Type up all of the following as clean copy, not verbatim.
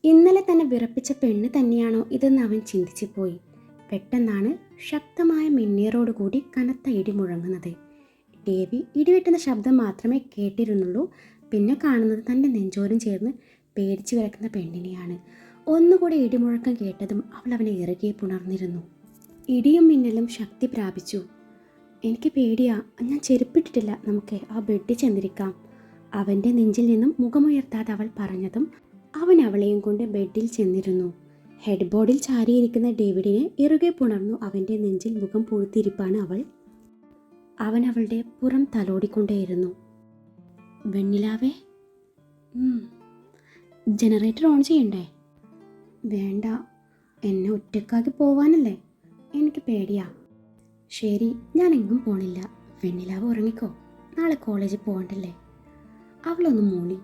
ഇന്നലെ തന്നെ വിറപ്പിച്ച പെണ്ണ് തന്നെയാണോ ഇതെന്ന് അവൻ ചിന്തിച്ചു പോയി. പെട്ടെന്നാണ് ശക്തമായ മിന്നേറോടുകൂടി കനത്ത ഇടി മുഴങ്ങുന്നത്. ദേവി ഇടിവെട്ടുന്ന ശബ്ദം മാത്രമേ കേട്ടിരുന്നുള്ളൂ. പിന്നെ കാണുന്നത് തൻ്റെ നെഞ്ചോരം ചേർന്ന് പേടിച്ചു കിടക്കുന്ന പെണ്ണിനെയാണ്. ഒന്നുകൂടെ ഇടിമുഴക്കം കേട്ടതും അവൾ അവനെ ഇറുകെ പുണർന്നിരുന്നു. ഇടിയും മിന്നലും ശക്തി പ്രാപിച്ചു. എനിക്ക് പേടിയാ, ഞാൻ ചെരുപ്പിട്ടിട്ടില്ല, നമുക്ക് ആ ബെഡിൽ ചെന്നിരിക്കാം. അവൻ്റെ നെഞ്ചിൽ നിന്നും മുഖമുയർത്താതെ അവൾ പറഞ്ഞതും അവൻ അവളെയും കൊണ്ട് ബെഡിൽ ചെന്നിരുന്നു. ഹെഡ് ബോർഡിൽ ചാരിയിരിക്കുന്ന ഡേവിഡിനെ ഇറുകെ പുണർന്നു അവൻ്റെ നെഞ്ചിൽ മുഖം പൂഴ്ത്തിയിരിപ്പാണ് അവൾ. അവൻ അവളുടെ പുറം തലോടിക്കൊണ്ടേയിരുന്നു. വെണ്ണിലാവേ, ജനറേറ്റർ ഓൺ ചെയ്യണ്ടേ? വേണ്ട, എന്നെ ഒറ്റക്കാക്കി പോവാനല്ലേ, എനിക്ക് പേടിയാ. ശരി, ഞാൻ എങ്ങും പോണില്ല. വെണ്ണിലാവ് ഉറങ്ങിക്കോ, നാളെ കോളേജിൽ പോകണ്ടല്ലേ. അവളൊന്ന് മൂളി.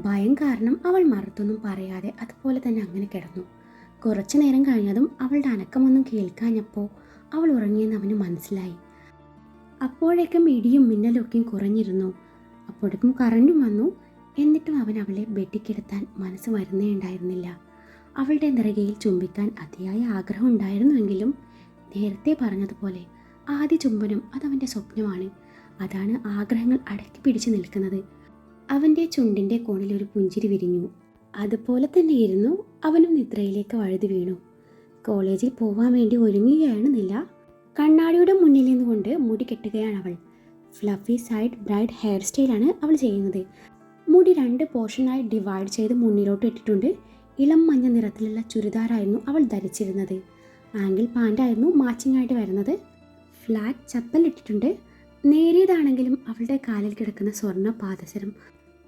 ഭയം കാരണം അവൾ മറുത്തൊന്നും പറയാതെ അതുപോലെ തന്നെ അങ്ങനെ കിടന്നു. കുറച്ചു നേരം കഴിഞ്ഞതും അവളുടെ അനക്കമൊന്നും കേൾക്കാഞ്ഞപ്പോൾ അവൾ ഉറങ്ങിയെന്ന് അവന് മനസ്സിലായി. അപ്പോഴേക്കും ഇടിയും മിന്നലൊക്കെയും കുറഞ്ഞിരുന്നു. അപ്പോഴേക്കും കറണ്ടും വന്നു. എന്നിട്ടും അവൻ അവളെ ബെഡിൽ കിടത്താൻ മനസ്സ് വരുന്നേ ഉണ്ടായിരുന്നില്ല. അവളുടെ നിറകയിൽ ചുംബിക്കാൻ അതിയായ ആഗ്രഹം ഉണ്ടായിരുന്നുവെങ്കിലും നേരത്തെ പറഞ്ഞതുപോലെ ആദ്യ ചുംബനം അതവൻ്റെ സ്വപ്നമാണ്. അതാണ് ആഗ്രഹങ്ങൾ അടക്കി പിടിച്ചു നിൽക്കുന്നത്. അവൻ്റെ ചുണ്ടിൻ്റെ കോണിൽ ഒരു പുഞ്ചിരി വിരിഞ്ഞു. അതുപോലെ തന്നെയിരുന്നു അവനും നിദ്രയിലേക്ക് വഴുതി വീണു. കോളേജിൽ പോവാൻ വേണ്ടി ഒരുങ്ങുകയാണ് നില. കണ്ണാടിയുടെ മുന്നിൽ നിന്നുകൊണ്ട് മുടി കെട്ടുകയാണ് അവൾ. ഫ്ലഫി സൈഡ് ബ്രൈഡ് ഹെയർ സ്റ്റൈലാണ് അവൾ ചെയ്യുന്നത്. മുടി 2 പോർഷനായി ഡിവൈഡ് ചെയ്ത് മുന്നിലോട്ട് ഇട്ടിട്ടുണ്ട്. ഇളം മഞ്ഞ നിറത്തിലുള്ള ചുരിദാറായിരുന്നു അവൾ ധരിച്ചിരുന്നത്. ആംഗിൾ പാൻ്റായിരുന്നു മാച്ചിങ് ആയിട്ട് വരുന്നത്. ഫ്ലാറ്റ് ചപ്പൽ ഇട്ടിട്ടുണ്ട്. നേരിയതാണെങ്കിലും അവളുടെ കാലിൽ കിടക്കുന്ന സ്വർണ്ണ പാദസരം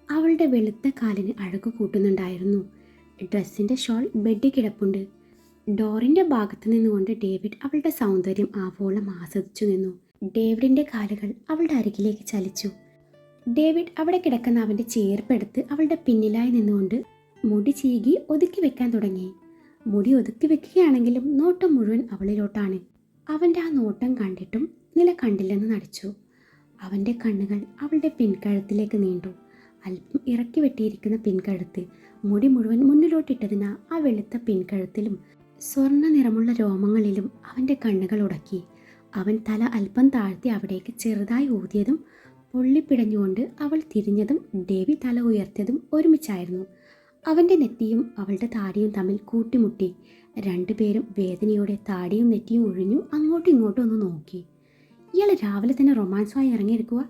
അവളുടെ വെളുത്ത കാലിന് അഴകു കൂട്ടുന്നുണ്ടായിരുന്നു. ഡ്രസ്സിൻ്റെ ഷോൾ ബെഡിൽ കിടപ്പുണ്ട്. ഡോറിൻ്റെ ഭാഗത്ത് നിന്നുകൊണ്ട് ഡേവിഡ് അവളുടെ സൗന്ദര്യം ആവോളം ആസ്വദിച്ചു നിന്നു. ഡേവിഡിൻ്റെ കാലുകൾ അവളുടെ അരികിലേക്ക് ചലിച്ചു. ഡേവിഡ് അവിടെ കിടക്കുന്ന അവൻ്റെ ചേർപ്പെടുത്ത് അവളുടെ പിന്നിലായി നിന്നുകൊണ്ട് മുടി ചീകി ഒതുക്കി വെക്കാൻ തുടങ്ങി. മുടി ഒതുക്കി വെക്കുകയാണെങ്കിലും നോട്ടം മുഴുവൻ അവളിലോട്ടാണ്. അവൻ്റെ ആ നോട്ടം കണ്ടിട്ടും നില കണ്ടില്ലെന്ന് നടിച്ചു. അവൻ്റെ കണ്ണുകൾ അവളുടെ പിൻകഴുത്തിലേക്ക് നീണ്ടു. അല്പം ഇറക്കി വെട്ടിയിരിക്കുന്ന പിൻകഴുത്ത് മുടി മുഴുവൻ മുന്നിലോട്ടിട്ടതിനാൽ ആ വെളുത്ത പിൻകഴുത്തിലും സ്വർണ്ണ നിറമുള്ള രോമങ്ങളിലും അവൻ്റെ കണ്ണുകൾ ഉടക്കി. അവൻ തല അല്പം താഴ്ത്തി അവിടേക്ക് ചെറുതായി ഊതിയതും പൊള്ളിപ്പിടഞ്ഞുകൊണ്ട് അവൾ തിരിഞ്ഞതും ദേവി തല ഉയർത്തിയതും ഒരുമിച്ചായിരുന്നു. അവൻ്റെ നെറ്റിയും അവളുടെ താടിയും തമ്മിൽ കൂട്ടിമുട്ടി. രണ്ടുപേരും വേദനയോടെ താടിയും നെറ്റിയും ഒഴിഞ്ഞു അങ്ങോട്ടും ഇങ്ങോട്ടും ഒന്ന് നോക്കി. ഇയാൾ രാവിലെ തന്നെ റൊമാൻസുമായി ഇറങ്ങിയിരിക്കുക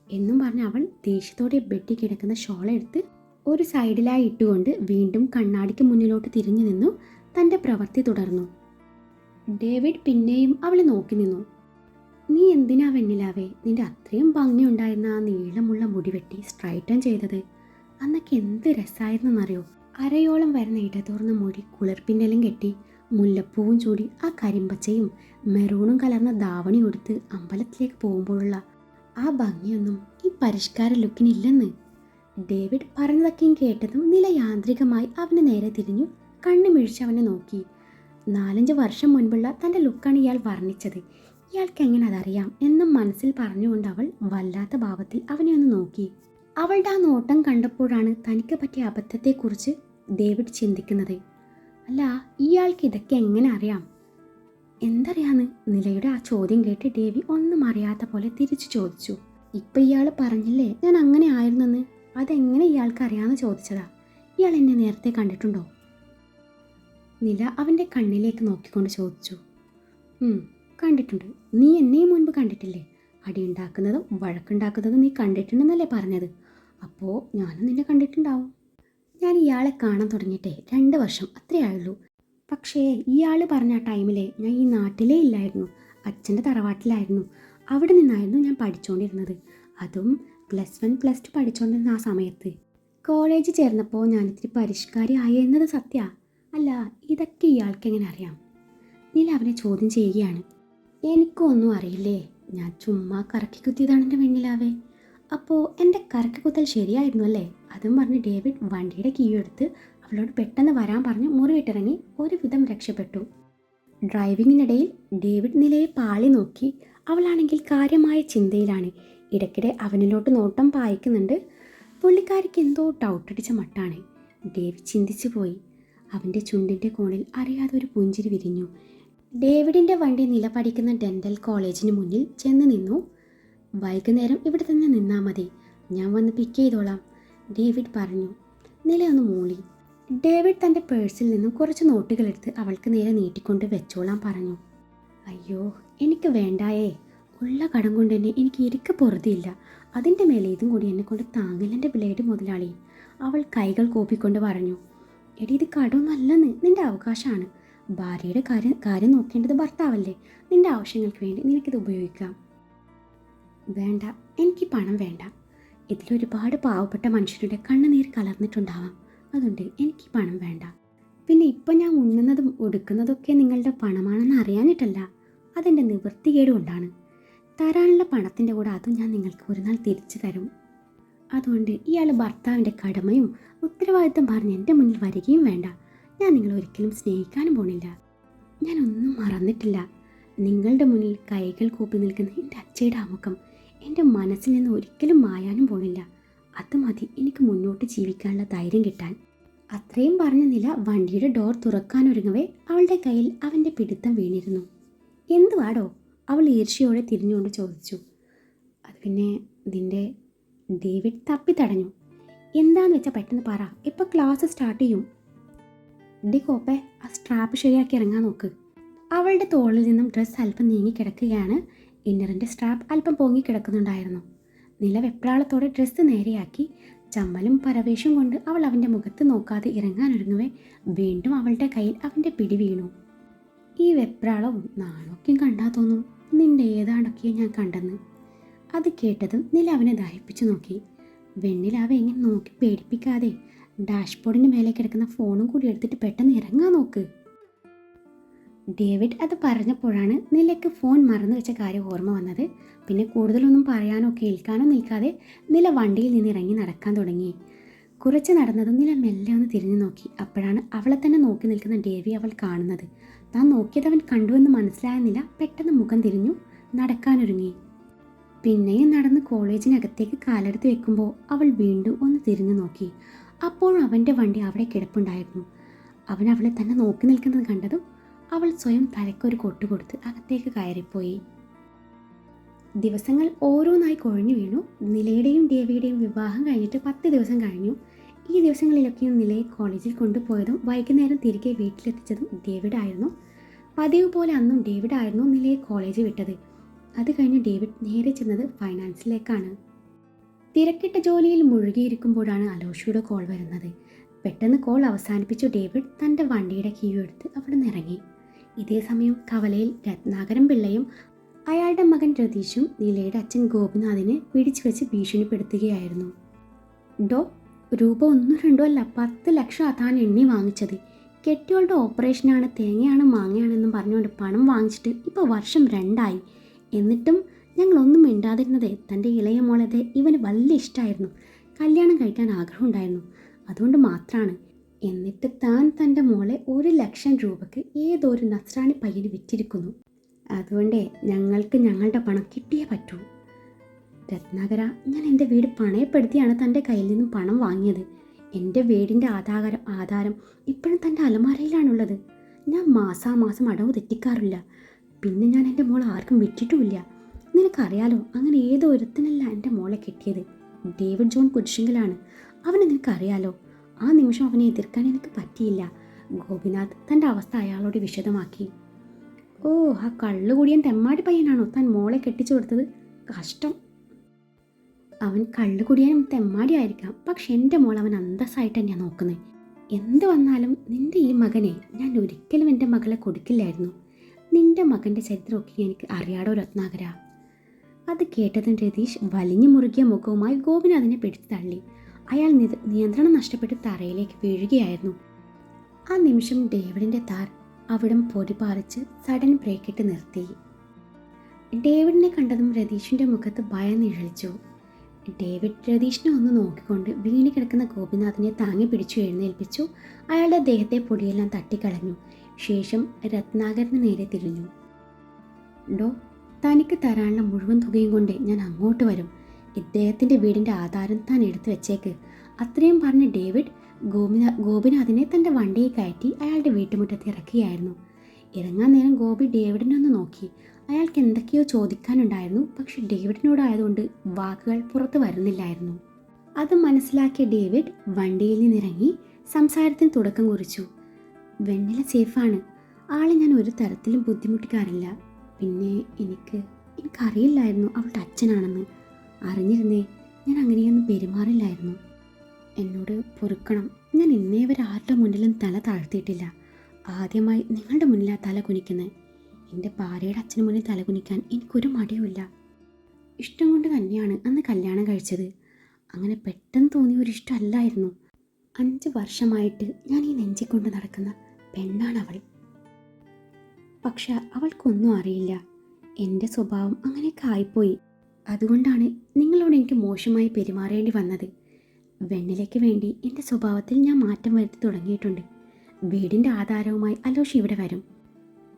എന്നും പറഞ്ഞ് അവൾ ദേഷ്യത്തോടെ ബെഡിൽ കിടക്കുന്ന ഷോളെടുത്ത് ഒരു സൈഡിലായി ഇട്ടുകൊണ്ട് വീണ്ടും കണ്ണാടിക്ക് മുന്നിലോട്ട് തിരിഞ്ഞു നിന്നു. തൻ്റെ പ്രവൃത്തി തുടർന്നു. ഡേവിഡ് പിന്നെയും അവളെ നോക്കി നിന്നു. നീ എന്തിനാ വെണ്ണിലാവേ നിന്റെ അത്രയും ഭംഗി ഉണ്ടായിരുന്ന ആ നീളമുള്ള മുടി വെട്ടി സ്ട്രൈറ്റൺ ചെയ്തത്? അന്നൊക്കെ എന്ത് രസമായിരുന്നെന്നറിയോ? അരയോളം വരുന്ന ഇടതൂർന്ന മുടി കുളിർപ്പിന്നലും കെട്ടി മുല്ലപ്പൂവും ചൂടി ആ കരിമ്പച്ചയും മെറൂണും കലർന്ന ധാവണി ഉടുത്ത് അമ്പലത്തിലേക്ക് പോകുമ്പോഴുള്ള ആ ഭംഗിയൊന്നും ഈ പരിഷ്കാര ലുക്കിനില്ലെന്ന്. ഡേവിഡ് പറഞ്ഞതൊക്കെയും കേട്ടതും നില യാന്ത്രികമായി അവന് നേരെ തിരിഞ്ഞു കണ്ണു മിഴിച്ച് അവനെ നോക്കി. 4-5 വർഷം മുൻപുള്ള തൻ്റെ ലുക്കാണ് ഇയാൾ വർണ്ണിച്ചത്. ഇയാൾക്ക് എങ്ങനെ അതറിയാം എന്നും മനസ്സിൽ പറഞ്ഞുകൊണ്ട് അവൾ വല്ലാത്ത ഭാവത്തിൽ അവനെ ഒന്ന് നോക്കി. അവളുടെ ആ നോട്ടം കണ്ടപ്പോഴാണ് തനിക്ക് പറ്റിയ അബദ്ധത്തെക്കുറിച്ച് ഡേവിഡ് ചിന്തിക്കുന്നത്. അല്ല, ഇയാൾക്ക് ഇതൊക്കെ എങ്ങനെ അറിയാം? എന്തറിയാന്ന് നിലയുടെ ആ ചോദ്യം കേട്ട് ദേവി ഒന്നും അറിയാത്ത പോലെ തിരിച്ചു ചോദിച്ചു. ഇപ്പം ഇയാൾ പറഞ്ഞില്ലേ ഞാൻ അങ്ങനെ ആയിരുന്നെന്ന്, അതെങ്ങനെ ഇയാൾക്ക് അറിയാമെന്ന് ചോദിച്ചതാ. ഇയാൾ എന്നെ നേരത്തെ കണ്ടിട്ടുണ്ടോ? നില അവൻ്റെ കണ്ണിലേക്ക് നോക്കിക്കൊണ്ട് ചോദിച്ചു. കണ്ടിട്ടുണ്ട്. നീ എന്നെയും മുൻപ് കണ്ടിട്ടില്ലേ? അടിയുണ്ടാക്കുന്നതും വഴക്കുണ്ടാക്കുന്നതും നീ കണ്ടിട്ടുണ്ടെന്നല്ലേ പറഞ്ഞത്? അപ്പോൾ ഞാനും നിന്നെ കണ്ടിട്ടുണ്ടാവും. ഞാൻ ഇയാളെ കാണാൻ തുടങ്ങിയിട്ടേ 2 വർഷം അത്രേ ആയുള്ളൂ. പക്ഷേ ഇയാൾ പറഞ്ഞ ആ ടൈമിലെ ഞാൻ ഈ നാട്ടിലേ ഇല്ലായിരുന്നു. അച്ഛൻ്റെ തറവാട്ടിലായിരുന്നു. അവിടെ നിന്നായിരുന്നു ഞാൻ പഠിച്ചുകൊണ്ടിരുന്നത്. അതും +1 +2 പഠിച്ചുകൊണ്ടിരുന്ന ആ സമയത്ത്. കോളേജിൽ ചേർന്നപ്പോൾ ഞാനിത്തിരി പരിഷ്കാരി ആയി എന്നത് സത്യ. അല്ല, ഇതൊക്കെ ഇയാൾക്ക് എങ്ങനെ അറിയാം? നില അവനെ ചോദ്യം ചെയ്യുകയാണ്. എനിക്കൊന്നും അറിയില്ലേ, ഞാൻ ചുമ്മാ കറക്കി കുത്തിയതാണ് എൻ്റെ വെണ്ണിലാവേ. അപ്പോൾ എൻ്റെ കറക്കി കുത്തൽ ശരിയായിരുന്നു അല്ലേ? അതും പറഞ്ഞ് ഡേവിഡ് വണ്ടിയുടെ കീ എടുത്ത് അവളോട് പെട്ടെന്ന് വരാൻ പറഞ്ഞ് മുറി വിട്ടിറങ്ങി ഒരുവിധം രക്ഷപ്പെട്ടു. ഡ്രൈവിങ്ങിനിടയിൽ ഡേവിഡ് നിലയെ പാളി നോക്കി. അവളാണെങ്കിൽ കാര്യമായ ചിന്തയിലാണ്. ഇടയ്ക്കിടെ അവനിലോട്ട് നോട്ടം പായിക്കുന്നുണ്ട്. പുള്ളിക്കാരിക്ക് എന്തോ ഡൗട്ടടിച്ച മട്ടാണ്. ഡേവിഡ് ചിന്തിച്ചു പോയി. അവൻ്റെ ചുണ്ടിൻ്റെ കോണിൽ അറിയാതെ ഒരു പുഞ്ചിരി വിരിഞ്ഞു. ഡേവിഡിൻ്റെ വണ്ടി നിലപടിക്കുന്ന ഡെൻ്റൽ കോളേജിന് മുന്നിൽ ചെന്ന് നിന്നു. വൈകുന്നേരം ഇവിടെ തന്നെ നിന്നാൽ മതി, ഞാൻ വന്ന് പിക്ക് ചെയ്തോളാം, ഡേവിഡ് പറഞ്ഞു. നിലയൊന്ന് മൂളി. ഡേവിഡ് തൻ്റെ പേഴ്സിൽ നിന്നും കുറച്ച് നോട്ടുകളെടുത്ത് അവൾക്ക് നേരെ നീട്ടിക്കൊണ്ട് വെച്ചോളാൻ പറഞ്ഞു. അയ്യോ, എനിക്ക് വേണ്ടായേ, ഉള്ള കടം കൊണ്ട് തന്നെ എനിക്ക് ഇരിക്ക പൊറുതിയില്ല, അതിൻ്റെ മേലെ ഇതും കൂടി എന്നെ കൊണ്ട് താങ്ങില്ലെൻ്റെ ബ്ലേഡ് മുതലാളി, അവൾ കൈകൾ കൂപ്പിക്കൊണ്ട് പറഞ്ഞു. എടി, ഇത് കടമൊന്നല്ലെന്ന്, നിൻ്റെ അവകാശമാണ്. ഭാര്യയുടെ കാര്യം നോക്കേണ്ടത് ഭർത്താവല്ലേ, നിൻ്റെ ആവശ്യങ്ങൾക്ക് വേണ്ടി നിനക്കിത് ഉപയോഗിക്കാം. വേണ്ട, എനിക്ക് പണം വേണ്ട. ഇതിലൊരുപാട് പാവപ്പെട്ട മനുഷ്യരുടെ കണ്ണുനീർ കലർന്നിട്ടുണ്ടാവാം, അതുകൊണ്ട് എനിക്ക് പണം വേണ്ട. പിന്നെ ഇപ്പം ഞാൻ ഉണ്ണുന്നതും ഉടുക്കുന്നതൊക്കെ നിങ്ങളുടെ പണമാണെന്ന് അറിയാനിട്ടല്ല, അതെൻ്റെ നിവൃത്തികേട് കൊണ്ടാണ്. തരാനുള്ള പണത്തിൻ്റെ കൂടെ അതും ഞാൻ നിങ്ങൾക്ക് ഒരു നാൾ തിരിച്ചു തരും. അതുകൊണ്ട് ഇയാൾ ഭർത്താവിൻ്റെ കടമയും ഉത്തരവാദിത്തം പറഞ്ഞ് എൻ്റെ മുന്നിൽ വരികയും വേണ്ട. ഞാൻ നിങ്ങളെ ഒരിക്കലും സ്നേഹിക്കാനും പോണില്ല. ഞാനൊന്നും മറന്നിട്ടില്ല. നിങ്ങളുടെ മുന്നിൽ കൈകൾ കൂപ്പി നിൽക്കുന്ന എൻ്റെ അച്ഛയുടെ അമുഖം എൻ്റെ മനസ്സിൽ നിന്ന് ഒരിക്കലും മായാനും പോണില്ല. അത് മതി എനിക്ക് മുന്നോട്ട് ജീവിക്കാനുള്ള ധൈര്യം കിട്ടാൻ. അത്രയും പറഞ്ഞ നില വണ്ടിയുടെ ഡോർ തുറക്കാനൊരുങ്ങവേ അവളുടെ കയ്യിൽ അവൻ്റെ പിടുത്തം വീണിരുന്നു. എന്തുവാടോ, അവൾ ഈർഷ്യയോടെ തിരിഞ്ഞുകൊണ്ട് ചോദിച്ചു. അത് പിന്നെ നിൻ്റെ ഡേവിഡ് തപ്പിത്തടഞ്ഞു. എന്താന്ന് വെച്ചാൽ പെട്ടെന്ന് പറ, ഇപ്പം ക്ലാസ് സ്റ്റാർട്ട് ചെയ്യും. ഡി കോപ്പേ, ആ സ്ട്രാപ്പ് ശരിയാക്കി ഇറങ്ങാൻ നോക്ക്. അവളുടെ തോളിൽ നിന്നും ഡ്രസ്സ് അല്പം നീങ്ങിക്കിടക്കുകയാണ്. ഇന്നറിൻ്റെ സ്ട്രാപ്പ് അല്പം പൊങ്ങിക്കിടക്കുന്നുണ്ടായിരുന്നു. നില വെപ്രാളത്തോടെ ഡ്രസ്സ് നേരെയാക്കി. ചമ്മലും പരവേശം കൊണ്ട് അവൾ അവൻ്റെ മുഖത്ത് നോക്കാതെ ഇറങ്ങാനൊരുങ്ങവേ വീണ്ടും അവളുടെ കയ്യിൽ അവൻ്റെ പിടി വീണു. ഈ വെപ്രാളവും നാണൊക്കെയും കണ്ടാൽ തോന്നും നിന്റെ ഏതാണ്ടൊക്കെയാണ് ഞാൻ കണ്ടെന്ന്. അത് കേട്ടതും നില അവനെ ദാഹിപ്പിച്ചു നോക്കി. വെണ്ണിലാവ എങ്ങനെ നോക്കി പേടിപ്പിക്കാതെ ഡാഷ്ബോർഡിന് മേലെ കിടക്കുന്ന ഫോണും കൂടി എടുത്തിട്ട് പെട്ടെന്ന് ഇറങ്ങാൻ നോക്ക്. ഡേവിഡ് അത് പറഞ്ഞപ്പോഴാണ് നിലയ്ക്ക് ഫോൺ മറന്നു വെച്ച കാര്യം ഓർമ്മ വന്നത്. പിന്നെ കൂടുതലൊന്നും പറയാനോ കേൾക്കാനോ നിൽക്കാതെ നില വണ്ടിയിൽ നിന്ന് ഇറങ്ങി നടക്കാൻ തുടങ്ങി. കുറച്ച് നടന്നതും നില മെല്ലെ ഒന്ന് തിരിഞ്ഞു നോക്കി. അപ്പോഴാണ് അവളെ തന്നെ നോക്കി നിൽക്കുന്ന ഡേവി അവൾ കാണുന്നത്. താൻ നോക്കിയത് അവൻ കണ്ടുവെന്ന് മനസ്സിലായ നില പെട്ടെന്ന് മുഖം തിരിഞ്ഞു നടക്കാനൊരുങ്ങി. പിന്നെയും നടന്ന് കോളേജിനകത്തേക്ക് കാലെടുത്ത് വെക്കുമ്പോൾ അവൾ വീണ്ടും ഒന്ന് തിരിഞ്ഞു നോക്കി. അപ്പോഴും അവൻ്റെ വണ്ടി അവിടെ കിടപ്പുണ്ടായിരുന്നു. അവൻ അവളെ തന്നെ നോക്കി നിൽക്കുന്നത് കണ്ടതും അവൾ സ്വയം തലയ്ക്കൊരു കൊട്ടു കൊടുത്ത് അകത്തേക്ക് കയറിപ്പോയി. ദിവസങ്ങൾ ഓരോന്നായി കൊഴിഞ്ഞു വീണു. നിലയുടെയും ഡേവിയുടെയും വിവാഹം കഴിഞ്ഞിട്ട് 10 ദിവസം കഴിഞ്ഞു. ഈ ദിവസങ്ങളിലൊക്കെയും നിലയെ കോളേജിൽ കൊണ്ടുപോയതും വൈകുന്നേരം തിരികെ വീട്ടിലെത്തിച്ചതും ഡേവിഡ് ആയിരുന്നു. പതിവ് പോലെ അന്നും ഡേവിഡ് ആയിരുന്നു നിലയെ കോളേജ് വിട്ടത്. അത് കഴിഞ്ഞ് ഡേവിഡ് നേരെ ചെന്നത് ഫൈനാൻസിലേക്കാണ്. തിരക്കിട്ട ജോലിയിൽ മുഴുകിയിരിക്കുമ്പോഴാണ് അലോഷയുടെ കോൾ വരുന്നത്. പെട്ടെന്ന് കോൾ അവസാനിപ്പിച്ചു ഡേവിഡ് തൻ്റെ വണ്ടിയുടെ കീ എടുത്ത് അവിടെ നിന്ന് ഇറങ്ങി. ഇതേ സമയം കവലയിൽ രത്നാകരൻ പിള്ളയും അയാളുടെ മകൻ രതീഷും നിലയുടെ അച്ഛൻ ഗോപിനാഥിനെ പിടിച്ചു വെച്ച് ഭീഷണിപ്പെടുത്തുകയായിരുന്നു. ഡോ, രൂപ 1 2 അല്ല 10 ലക്ഷം താൻ എണ്ണി വാങ്ങിച്ചത്. കെട്ടിയോളുടെ ഓപ്പറേഷനാണ്, തേങ്ങയാണ് മാങ്ങയാണെന്നും പറഞ്ഞുകൊണ്ട് പണം വാങ്ങിച്ചിട്ട് ഇപ്പോൾ വർഷം 2 എന്നിട്ടും ഞങ്ങളൊന്നും മിണ്ടാതിരുന്നതേ തൻ്റെ ഇളയ മോളതെ ഇവന് വലിയ ഇഷ്ടമായിരുന്നു. കല്യാണം കഴിക്കാൻ ആഗ്രഹമുണ്ടായിരുന്നു, അതുകൊണ്ട് മാത്രമാണ്. എന്നിട്ട് താൻ തൻ്റെ മോളെ 1 ലക്ഷം രൂപയ്ക്ക് ഏതൊരു നസ്രാണി പയ്യന് വിറ്റിരിക്കുന്നു. അതുകൊണ്ടേ ഞങ്ങൾക്ക് ഞങ്ങളുടെ പണം കിട്ടിയേ പറ്റൂ. രത്നാകര, ഞാൻ എൻ്റെ വീട് പണയപ്പെടുത്തിയാണ് തൻ്റെ കയ്യിൽ നിന്നും പണം വാങ്ങിയത്. എൻ്റെ വീടിൻ്റെ ആധാരം ഇപ്പോഴും തൻ്റെ അലമാരയിലാണുള്ളത്. ഞാൻ മാസാമാസം അടവ് തെറ്റിക്കാറില്ല. പിന്നെ ഞാൻ എൻ്റെ മോളെ ആർക്കും വിറ്റിട്ടുമില്ല. നിനക്കറിയാലോ, അങ്ങനെ ഏതോ ഒരുത്തനല്ല എൻ്റെ മോളെ കിട്ടിയത്. ഡേവിഡ് ജോൺ കുരിശിങ്കലാണ്. അവനെ നിനക്കറിയാലോ. ആ നിമിഷം അവനെ എതിർക്കാൻ എനിക്ക് പറ്റിയില്ല. ഗോപിനാഥ് തൻ്റെ അവസ്ഥ അയാളോട് വിശദമാക്കി. ഓ, ആ കള്ളുകൂടിയൻ തെമ്മാടി പയ്യനാണോ താൻ മോളെ കെട്ടിച്ചു കൊടുത്തത്? കഷ്ടം. അവൻ കള്ളുകുടിയനും തെമ്മാടി ആയിരിക്കാം, പക്ഷെ എൻ്റെ മോൾ അവൻ അന്തസ്സായിട്ട് തന്നെയാണ് നോക്കുന്നത്. എന്ത് വന്നാലും നിൻ്റെ ഈ മകനെ ഞാൻ ഒരിക്കലും എൻ്റെ മകളെ കൊടുക്കില്ലായിരുന്നു. നിൻ്റെ മകൻ്റെ ചരിത്രമൊക്കെ എനിക്ക് അറിയാടോ രത്നാകര. അത് കേട്ടതും രതീഷ് വലിഞ്ഞു മുറുകിയ മുഖവുമായി ഗോപിനാഥിനെ പിടിച്ചു തള്ളി. അയാൾ നിയന്ത്രണം നഷ്ടപ്പെട്ട് തറയിലേക്ക് വീഴുകയായിരുന്നു. ആ നിമിഷം ഡേവിഡിൻ്റെ താർ അവിടം പൊടി പാറിച്ച് സഡൻ ബ്രേക്കിട്ട് നിർത്തി. ഡേവിഡിനെ കണ്ടതും രതീഷിൻ്റെ മുഖത്ത് ഭയം നിഴലിച്ചു. ഡേവിഡ് രതീഷിനെ ഒന്ന് നോക്കിക്കൊണ്ട് വീണ് കിടക്കുന്ന ഗോപിനാഥിനെ താങ്ങി പിടിച്ചു എഴുന്നേൽപ്പിച്ചു. അയാളുടെ ദേഹത്തെ പൊടിയെല്ലാം തട്ടിക്കളഞ്ഞു. ശേഷം രത്നാകരന് നേരെ തിരിഞ്ഞു. ഡോ, തനിക്ക് തരാനുള്ള മുഴുവൻ തുകയും കൊണ്ട് ഞാൻ അങ്ങോട്ട് വരും. ഇദ്ദേഹത്തിൻ്റെ വീടിൻ്റെ ആധാരം താൻ എടുത്തു വെച്ചേക്ക്. അത്രയും പറഞ്ഞ് ഡേവിഡ് ഗോപിനാഥിനെ തൻ്റെ വണ്ടിയിൽ കയറ്റി അയാളുടെ വീട്ടുമുറ്റത്ത് ഇറക്കുകയായിരുന്നു. ഇറങ്ങാൻ നേരം ഗോപി ഡേവിഡിനെ ഒന്ന് നോക്കി. അയാൾക്ക് എന്തൊക്കെയോ ചോദിക്കാനുണ്ടായിരുന്നു. പക്ഷെ ഡേവിഡിനോടായതുകൊണ്ട് വാക്കുകൾ പുറത്തു വരുന്നില്ലായിരുന്നു. അത് മനസ്സിലാക്കിയ ഡേവിഡ് വണ്ടിയിൽ നിന്നിറങ്ങി സംസാരത്തിന് തുടക്കം കുറിച്ചു. വെണ്ണില സേഫാണ്. ആളെ ഞാൻ ഒരു തരത്തിലും ബുദ്ധിമുട്ടിക്കാറില്ല. പിന്നെ എനിക്കറിയില്ലായിരുന്നു അവളുടെ അച്ഛനാണെന്ന്. അറിഞ്ഞിരുന്നേ ഞാൻ അങ്ങനെയൊന്നും പെരുമാറില്ലായിരുന്നു. എന്നോട് പൊറുക്കണം. ഞാൻ ഇന്നേ വരെ ആരുടെ മുന്നിലും തല താഴ്ത്തിയിട്ടില്ല. ആദ്യമായി നിങ്ങളുടെ മുന്നിലാണ് തല കുനിക്കുന്നത്. എൻ്റെ ഭാര്യയുടെ അച്ഛന് മുന്നിൽ തല കുനിക്കാൻ എനിക്കൊരു മടിയുമില്ല. ഇഷ്ടം കൊണ്ട് തന്നെയാണ് അന്ന് കല്യാണം കഴിച്ചത്. അങ്ങനെ പെട്ടെന്ന് തോന്നിയ ഒരു ഇഷ്ടമല്ലായിരുന്നു. 5 വർഷമായിട്ട് ഞാൻ ഈ നെഞ്ചിക്കൊണ്ട് നടക്കുന്ന പെണ്ണാണവൾ. പക്ഷെ അവൾക്കൊന്നും അറിയില്ല. എൻ്റെ സ്വഭാവം അങ്ങനെയൊക്കെ ആയിപ്പോയി. അതുകൊണ്ടാണ് നിങ്ങളോട് എനിക്ക് മോശമായി പെരുമാറേണ്ടി വന്നത്. വെണ്ണിലയ്ക്ക് വേണ്ടി എൻ്റെ സ്വഭാവത്തിൽ ഞാൻ മാറ്റം വരുത്തി തുടങ്ങിയിട്ടുണ്ട്. വീടിൻ്റെ ആധാരവുമായി അലോഷ് ഇവിടെ വരും.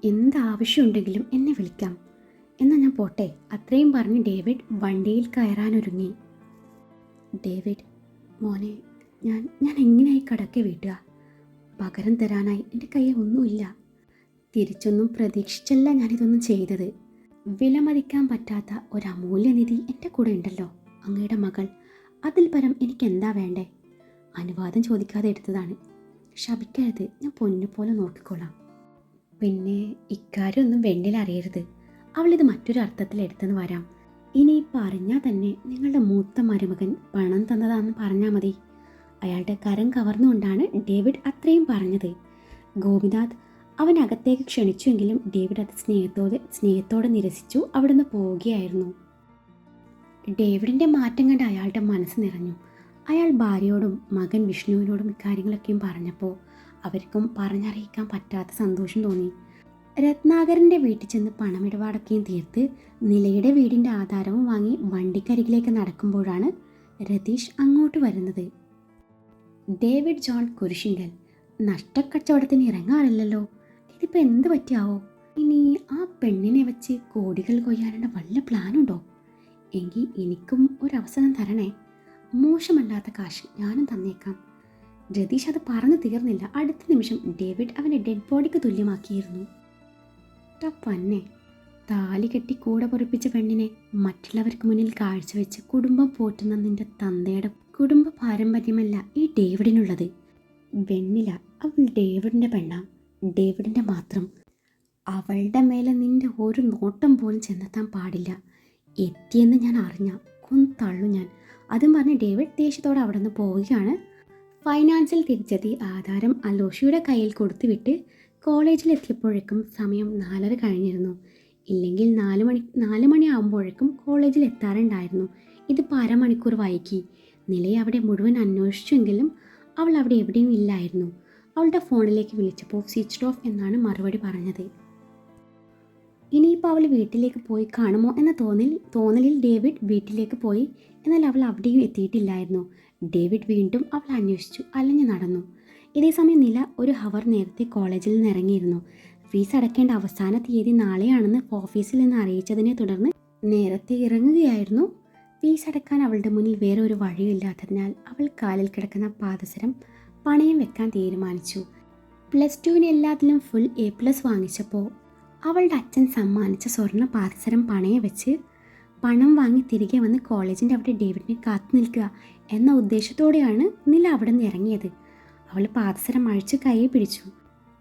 എന്താവശ്യമുണ്ടെങ്കിലും എന്നെ വിളിക്കാം. എന്നാൽ ഞാൻ പോട്ടെ. അത്രയും പറഞ്ഞ് ഡേവിഡ് വണ്ടിയിൽ കയറാനൊരുങ്ങി. ഡേവിഡ് മോനെ, ഞാൻ എങ്ങനെയായി കടക്കെ വീട്ടുക? പകരം തരാനായി എൻ്റെ കയ്യിൽ ഒന്നുമില്ല. തിരിച്ചൊന്നും പ്രതീക്ഷിച്ചല്ല ഞാനിതൊന്നും ചെയ്തത്. വിലമതിക്കാൻ പറ്റാത്ത ഒരു അമൂല്യനിധി എൻ്റെ കൂടെ ഉണ്ടല്ലോ, അങ്ങയുടെ മകൾ. അതിൽ പരം എനിക്കെന്താ വേണ്ടേ? അനുവാദം ചോദിക്കാതെ എടുത്തതാണ്. ശപിക്കരുത്, ഞാൻ പൊന്നുപോലെ നോക്കിക്കൊള്ളാം. പിന്നെ ഇക്കാര്യമൊന്നും വെണ്ണിൽ അറിയരുത്. അവളിത് മറ്റൊരു അർത്ഥത്തിൽ എടുത്തെന്ന് വരാം. ഇനി പറഞ്ഞാൽ തന്നെ നിങ്ങളുടെ മൂത്ത മരുമകൻ പണം തന്നതാണെന്ന് പറഞ്ഞാൽ മതി. അയാളുടെ കരം കവർന്നുകൊണ്ടാണ് ഡേവിഡ് അത്രയും പറഞ്ഞത്. ഗോപിനാഥ് അവനകത്തേക്ക് ക്ഷണിച്ചുവെങ്കിലും ഡേവിഡ് അത് സ്നേഹത്തോടെ നിരസിച്ചു അവിടുന്ന് പോവുകയായിരുന്നു. ഡേവിഡിൻ്റെ മാറ്റം കണ്ട് അയാളുടെ മനസ്സ് നിറഞ്ഞു. അയാൾ ഭാര്യയോടും മകൻ വിഷ്ണുവിനോടും ഇക്കാര്യങ്ങളൊക്കെയും പറഞ്ഞപ്പോൾ അവർക്കും പറഞ്ഞറിയിക്കാൻ പറ്റാത്ത സന്തോഷം തോന്നി. രത്നാകരൻ്റെ വീട്ടിൽ ചെന്ന് പണമിടപാടൊക്കെയും തീർത്ത് നിലയുടെ വീടിൻ്റെ ആധാരവും വാങ്ങി വണ്ടിക്കരികിലേക്ക് നടക്കുമ്പോഴാണ് രതീഷ് അങ്ങോട്ട് വരുന്നത്. ഡേവിഡ് ജോൺ കുരിശിങ്കൽ നഷ്ടക്കച്ചവടത്തിന് ഇറങ്ങാറില്ലല്ലോ. ഇതിപ്പോൾ എന്ത് പറ്റിയാവോ? ഇനി ആ പെണ്ണിനെ വെച്ച് കോടികൾ കൊയ്യാനുള്ള വല്ല പ്ലാനുണ്ടോ? എങ്കിൽ എനിക്കും ഒരവസരം തരണേ. മോശമല്ലാത്ത കാശ് ഞാനും തന്നേക്കാം. രതീഷ് അത് പറഞ്ഞു തീർന്നില്ല. അടുത്ത നിമിഷം ഡേവിഡ് അവനെ ഡെഡ് ബോഡിക്ക് തുല്യമാക്കിയിരുന്നു. പന്നെ, താലി കെട്ടി കൂടെ പൊറിപ്പിച്ച പെണ്ണിനെ മറ്റുള്ളവർക്ക് മുന്നിൽ കാഴ്ചവെച്ച് കുടുംബം പോറ്റുന്ന നിന്റെ തന്തയുടെ കുടുംബ പാരമ്പര്യമല്ല ഈ ഡേവിഡിനുള്ളത്. വെണ്ണില അവൾ ഡേവിഡിൻ്റെ പെണ്ണാ, ഡേവിഡിൻ്റെ മാത്രം. അവളുടെ മേലെ നിന്റെ ഒരു നോട്ടം പോലും ചെന്നെത്താൻ പാടില്ല. എത്തിയെന്ന് ഞാൻ അറിഞ്ഞ കൊന്തള്ളു ഞാൻ. അതും പറഞ്ഞ് ഡേവിഡ് ദേഷ്യത്തോടെ അവിടെ നിന്ന് പോവുകയാണ്. ഫൈനാൻസിൽ തിരിച്ചെത്തി ആധാരം അലോഷിയുടെ കയ്യിൽ കൊടുത്തുവിട്ട് കോളേജിലെത്തിയപ്പോഴേക്കും സമയം 4:30 കഴിഞ്ഞിരുന്നു. ഇല്ലെങ്കിൽ 4 മണി ആകുമ്പോഴേക്കും കോളേജിൽ എത്താറുണ്ടായിരുന്നു. ഇതിപ്പോൾ അരമണിക്കൂർ വൈകി. നിലയെ അവിടെ മുഴുവൻ അന്വേഷിച്ചുവെങ്കിലും അവൾ അവിടെ എവിടെയും ഇല്ലായിരുന്നു. അവളുടെ ഫോണിലേക്ക് വിളിച്ചപ്പോൾ സ്വിച്ച്ഡ് ഓഫ് എന്നാണ് മറുപടി പറഞ്ഞത്. ഇനിയിപ്പോൾ അവൾ വീട്ടിലേക്ക് പോയി കാണുമോ എന്ന തോന്നലിൽ ഡേവിഡ് വീട്ടിലേക്ക് പോയി. എന്നാൽ അവൾ അവിടെയും എത്തിയിട്ടില്ലായിരുന്നു. ഡേവിഡ് വീണ്ടും അവൾ അന്വേഷിച്ചു അലഞ്ഞു നടന്നു. ഇതേസമയം നില ഒരു ഹവർ നേരത്തെ കോളേജിൽ നിന്ന് ഇറങ്ങിയിരുന്നു. ഫീസ് അടയ്ക്കേണ്ട അവസാന തീയതി നാളെയാണെന്ന് ഓഫീസിൽ നിന്ന് അറിയിച്ചതിനെ തുടർന്ന് നേരത്തെ ഇറങ്ങുകയായിരുന്നു. ഫീസ് അടയ്ക്കാൻ അവളുടെ മുന്നിൽ വേറെ ഒരു വഴിയില്ലാത്തതിനാൽ അവൾ കാലിൽ കിടക്കുന്ന പാദസരം പണയം വെക്കാൻ തീരുമാനിച്ചു. +2 എല്ലാത്തിലും ഫുൾ A+ വാങ്ങിച്ചപ്പോൾ അവളുടെ അച്ഛൻ സമ്മാനിച്ച സ്വർണ്ണ പാദസരം പണയം വെച്ച് പണം വാങ്ങി തിരികെ വന്ന് കോളേജിൻ്റെ അവിടെ ഡേവിഡിനെ കാത്തു നിൽക്കുക എന്ന ഉദ്ദേശത്തോടെയാണ് നില അവിടെ നിന്ന് ഇറങ്ങിയത്. അവൾ പാദസരം അഴിച്ച് കൈ പിടിച്ചു.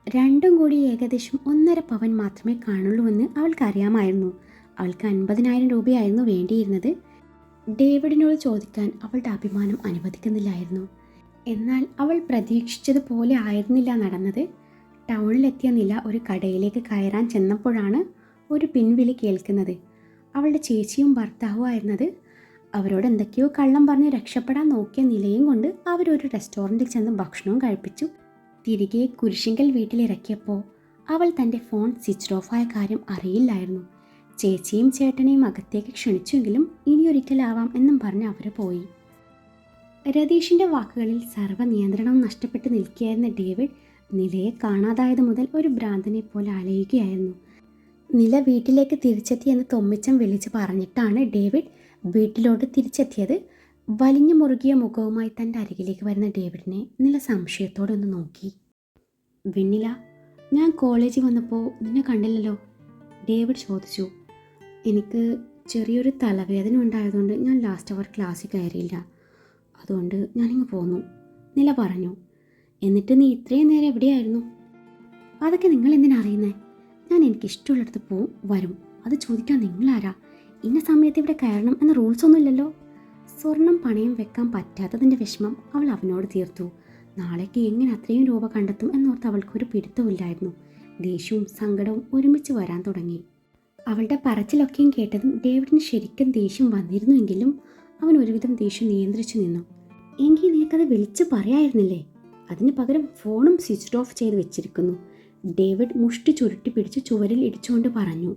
രണ്ടും കൂടി ഏകദേശം 1.5 പവൻ മാത്രമേ കാണുള്ളൂവെന്ന് അവൾക്കറിയാമായിരുന്നു. അവൾക്ക് 50,000 രൂപയായിരുന്നു വേണ്ടിയിരുന്നത്. ഡേവിഡിനോട് ചോദിക്കാൻ അവളുടെ അഭിമാനം അനുവദിക്കുന്നില്ലായിരുന്നു. എന്നാൽ അവൾ പ്രതീക്ഷിച്ചതുപോലെ ആയിരുന്നില്ല നടന്നത്. ടൗണിലെത്തിയ നില ഒരു കടയിലേക്ക് കയറാൻ ചെന്നപ്പോഴാണ് ഒരു പിൻവിളി കേൾക്കുന്നത്. അവളുടെ ചേച്ചിയും ഭർത്താവും ആയിരുന്നത്. അവരോട് എന്തൊക്കെയോ കള്ളം പറഞ്ഞ് രക്ഷപ്പെടാൻ നോക്കിയ നിലയും കൊണ്ട് അവരൊരു റെസ്റ്റോറൻറ്റിൽ ചെന്ന് ഭക്ഷണവും കഴിപ്പിച്ചു. തിരികെ കുരിശിങ്കൽ വീട്ടിലിറക്കിയപ്പോൾ അവൾ തൻ്റെ ഫോൺ സ്വിച്ച് ഓഫായ കാര്യം അറിയില്ലായിരുന്നു. ചേച്ചിയും ചേട്ടനെയും അകത്തേക്ക് ക്ഷണിച്ചുവെങ്കിലും ഇനിയൊരിക്കലാവാം എന്നും പറഞ്ഞ് അവർ പോയി. രതീഷിൻ്റെ വാക്കുകളിൽ സർവ്വനിയന്ത്രണവും നഷ്ടപ്പെട്ട് നിൽക്കുകയായിരുന്ന ഡേവിഡ് നിലയെ കാണാതായത് മുതൽ ഒരു ഭ്രാന്തനെ പോലെ അലയുകയായിരുന്നു. നില വീട്ടിലേക്ക് തിരിച്ചെത്തിയെന്ന് തൊമ്മിച്ചം വിളിച്ച് പറഞ്ഞിട്ടാണ് ഡേവിഡ് വീട്ടിലോട്ട് തിരിച്ചെത്തിയത്. വലിഞ്ഞു മുറുകിയ മുഖവുമായി തൻ്റെ അരികിലേക്ക് വരുന്ന ഡേവിഡിനെ നില സംശയത്തോടെ ഒന്ന് നോക്കി. വെണ്ണില, ഞാൻ കോളേജിൽ വന്നപ്പോൾ നിന്നെ കണ്ടില്ലല്ലോ, ഡേവിഡ് ചോദിച്ചു. എനിക്ക് ചെറിയൊരു തലവേദന ഉണ്ടായതുകൊണ്ട് ഞാൻ ലാസ്റ്റ് അവർ ക്ലാസ്സിൽ കയറിയില്ല, അതുകൊണ്ട് ഞാനിങ്ങ് പോന്നു, നില പറഞ്ഞു. എന്നിട്ട് നീ ഇത്രയും നേരം എവിടെയായിരുന്നു? അതൊക്കെ നിങ്ങൾ എന്തിനാ അറിയുന്നേ? ഞാൻ എനിക്കിഷ്ടമുള്ളിടത്ത് പോവും വരും, അത് ചോദിക്കാൻ നിങ്ങളാരാ? ഇന്ന സമയത്ത് ഇവിടെ കയറണം എന്ന റൂൾസ് ഒന്നും ഇല്ലല്ലോ. സ്വർണം പണയം വെക്കാൻ പറ്റാത്തതിൻ്റെ വിഷമം അവൾ അവനോട് തീർത്തു. നാളേക്ക് എങ്ങനെ അത്രയും രൂപ കണ്ടെത്തും എന്നോർത്ത് അവൾക്കൊരു പിടുത്തമില്ലായിരുന്നു. ദേഷ്യവും സങ്കടവും ഒരുമിച്ച് വരാൻ തുടങ്ങി. അവളുടെ പറച്ചിലൊക്കെയും കേട്ടതും ഡേവിഡിന് ശരിക്കും ദേഷ്യം വന്നിരുന്നുവെങ്കിലും അവൻ ഒരുവിധം ദേഷ്യം നിയന്ത്രിച്ചു നിന്നു. എങ്കിൽ നിനക്കത് വിളിച്ച് പറയായിരുന്നില്ലേ? അതിന് പകരം ഫോണും സ്വിച്ച് ഓഫ് ചെയ്ത് വെച്ചിരിക്കുന്നു, ഡേവിഡ് മുഷ്ടി ചുരുട്ടി പിടിച്ച് ചുവരിൽ ഇടിച്ചുകൊണ്ട് പറഞ്ഞു.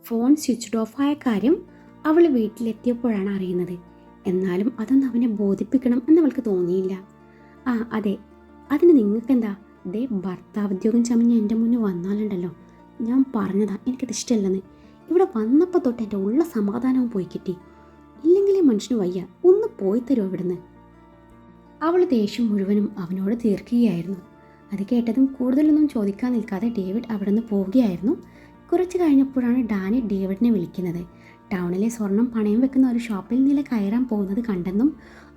ഫോൺ സ്വിച്ച് ഓഫായ കാര്യം അവൾ വീട്ടിലെത്തിയപ്പോഴാണ് അറിയുന്നത്. എന്നാലും അതൊന്നും അവനെ ബോധിപ്പിക്കണം എന്നവൾക്ക് തോന്നിയില്ല. ആ അതെ, അതിന് നിങ്ങൾക്കെന്താ? ദേ ഭർത്താവുദ്യോഗം ചമഞ്ഞ് എൻ്റെ മുന്നിൽ വന്നാലുണ്ടല്ലോ, ഞാൻ പറഞ്ഞതാ എനിക്കത് ഇഷ്ടമല്ലെന്ന്. ഇവിടെ വന്നപ്പോൾ തൊട്ട് എൻ്റെ ഉള്ള സമാധാനവും പോയി കിട്ടി. ഇല്ലെങ്കിലേ മനുഷ്യന് വയ്യ, ഒന്ന് പോയി തരുമോ ഇവിടുന്ന്? അവൾ ദേഷ്യം മുഴുവനും അവനോട് തീർക്കുകയായിരുന്നു. അത് കേട്ടതും കൂടുതലൊന്നും ചോദിക്കാൻ നിൽക്കാതെ ഡേവിഡ് അവിടെ നിന്ന് പോവുകയായിരുന്നു. കുറച്ച് കഴിഞ്ഞപ്പോഴാണ് ഡാനി ഡേവിഡിനെ വിളിക്കുന്നത്. ടൗണിലെ സ്വർണം പണയം വെക്കുന്ന ഒരു ഷോപ്പിൽ നില കയറാൻ പോകുന്നത് കണ്ടെന്നും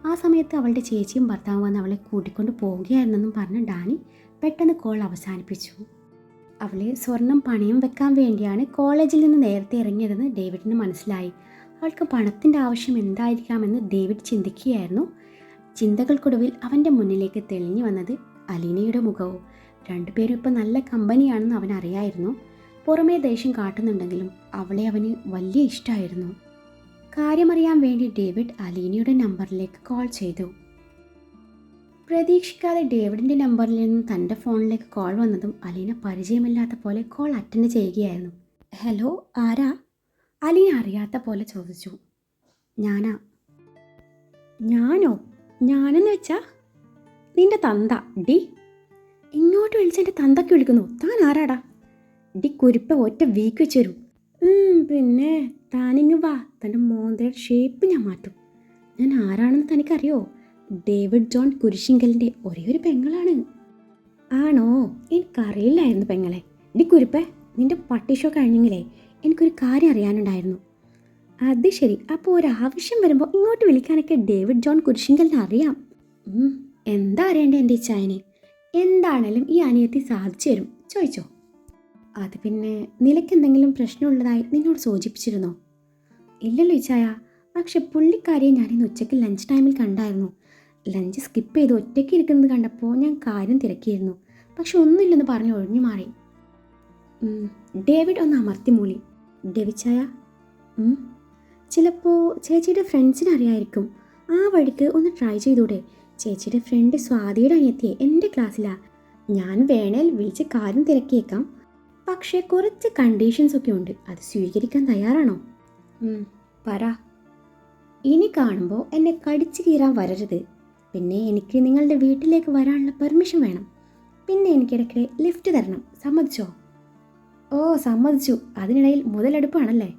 ആ സമയത്ത് അവളുടെ ചേച്ചിയും ഭർത്താവും വന്ന് അവളെ കൂട്ടിക്കൊണ്ട് പോവുകയായിരുന്നെന്നും പറഞ്ഞ് ഡാനി പെട്ടെന്ന് കോൾ അവസാനിപ്പിച്ചു. അവളെ സ്വർണം പണയം വെക്കാൻ വേണ്ടിയാണ് കോളേജിൽ നിന്ന് നേരത്തെ ഇറങ്ങിയതെന്ന് ഡേവിഡിന് മനസ്സിലായി. അവൾക്ക് പണത്തിൻ്റെ ആവശ്യം എന്തായിരിക്കാമെന്ന് ഡേവിഡ് ചിന്തിക്കുകയായിരുന്നു. ചിന്തകൾക്കൊടുവിൽ അവൻ്റെ മുന്നിലേക്ക് തെളിഞ്ഞു വന്നത് അലീനയുടെ മുഖവും. രണ്ടുപേരും ഇപ്പം നല്ല കമ്പനിയാണെന്ന് അവൻ അറിയായിരുന്നു. പുറമേ ദേഷ്യം കാട്ടുന്നുണ്ടെങ്കിലും അവളെ അവന് വലിയ ഇഷ്ടമായിരുന്നു. കാര്യമറിയാൻ വേണ്ടി ഡേവിഡ് അലീനയുടെ നമ്പറിലേക്ക് കോൾ ചെയ്തു. പ്രതീക്ഷിക്കാതെ ഡേവിഡിൻ്റെ നമ്പറിൽ നിന്നും തൻ്റെ ഫോണിലേക്ക് കോൾ വന്നതും അലീന പരിചയമില്ലാത്ത പോലെ കോൾ അറ്റൻഡ് ചെയ്യുകയായിരുന്നു. ഹലോ, ആരാ? അലീന അറിയാത്ത പോലെ ചോദിച്ചു. ഞാനാ. ഞാനോ? ഞാനെന്ന് വെച്ചാ നിന്റെ തന്ത. ഡി, ഇങ്ങോട്ട് വിളിച്ചെൻ്റെ തന്തക്ക് വിളിക്കുന്നു. താൻ ആരാടാ? ഡി കുരിപ്പ ഒറ്റ വീക്ക് വെച്ച് തരും. പിന്നെ താനിങ്ങ് വാ, തൻ്റെ മോന്തയുടെ ഷേപ്പ് ഞാൻ മാറ്റും. ഞാൻ ആരാണെന്ന് തനിക്കറിയോ? ഡേവിഡ് ജോൺ കുരിശിങ്കലിൻ്റെ ഒരേ ഒരു പെങ്ങളാണ്. ആണോ? എനിക്കറിയില്ലായിരുന്നു പെങ്ങളെ. ഡി കുരിപ്പ, നിന്റെ പട്ടി ഷോ കഴിഞ്ഞെങ്കിലേ എനിക്കൊരു കാര്യം അറിയാനുണ്ടായിരുന്നു. അത് ശരി, അപ്പോൾ ഒരാവശ്യം വരുമ്പോൾ ഇങ്ങോട്ട് വിളിക്കാനൊക്കെ ഡേവിഡ് ജോൺ കുരിശിങ്കലിനെ അറിയാം. എന്താ അറിയണ്ടേ എൻ്റെ ഇച്ചായന്? എന്താണേലും ഈ അനിയത്തി സാധിച്ചു തരും, ചോദിച്ചോ. അത് പിന്നെ നിലയ്ക്ക് എന്തെങ്കിലും പ്രശ്നമുള്ളതായി നിന്നോട് സൂചിപ്പിച്ചിരുന്നോ? ഇല്ലല്ലോ ഇച്ചായ, പക്ഷെ പുള്ളിക്കാരിയെ ഞാനിന്ന് ഉച്ചയ്ക്ക് ലഞ്ച് ടൈമിൽ കണ്ടായിരുന്നു. ലഞ്ച് സ്കിപ്പ് ചെയ്ത് ഒറ്റയ്ക്ക് ഇരിക്കുന്നത് കണ്ടപ്പോൾ ഞാൻ കാര്യം തിരക്കിയിരുന്നു, പക്ഷെ ഒന്നുമില്ലെന്ന് പറഞ്ഞ് ഒഴിഞ്ഞു മാറി. ഡേവിഡ് ഒന്ന് അമർത്തി മൂളി. ഡേവിച്ചായ, ചിലപ്പോൾ ചേച്ചിയുടെ ഫ്രണ്ട്സിന് അറിയായിരിക്കും. ആ വഴിക്ക് ഒന്ന് ട്രൈ ചെയ്തൂടെ? ചേച്ചിയുടെ ഫ്രണ്ട് സ്വാതിയുടെ അനിയത്തിയെ എൻ്റെ ക്ലാസ്സിലാണ്. ഞാൻ വേണേൽ വിളിച്ച് കാര്യം തിരക്കിയേക്കാം, പക്ഷേ കുറച്ച് കണ്ടീഷൻസ് ഒക്കെ ഉണ്ട്. അത് സ്വീകരിക്കാൻ തയ്യാറാണോ? പറ. ഇനി കാണുമ്പോൾ എന്നെ കടിച്ചു കീറാൻ വരരുത്. പിന്നെ എനിക്ക് നിങ്ങളുടെ വീട്ടിലേക്ക് വരാനുള്ള പെർമിഷൻ വേണം. പിന്നെ എനിക്കിടയ്ക്കിടെ ലിഫ്റ്റ് തരണം. സമ്മതിച്ചോ? ഓ സമ്മതിച്ചു. അതിനിടയിൽ മുതലെടുപ്പാണല്ലേ?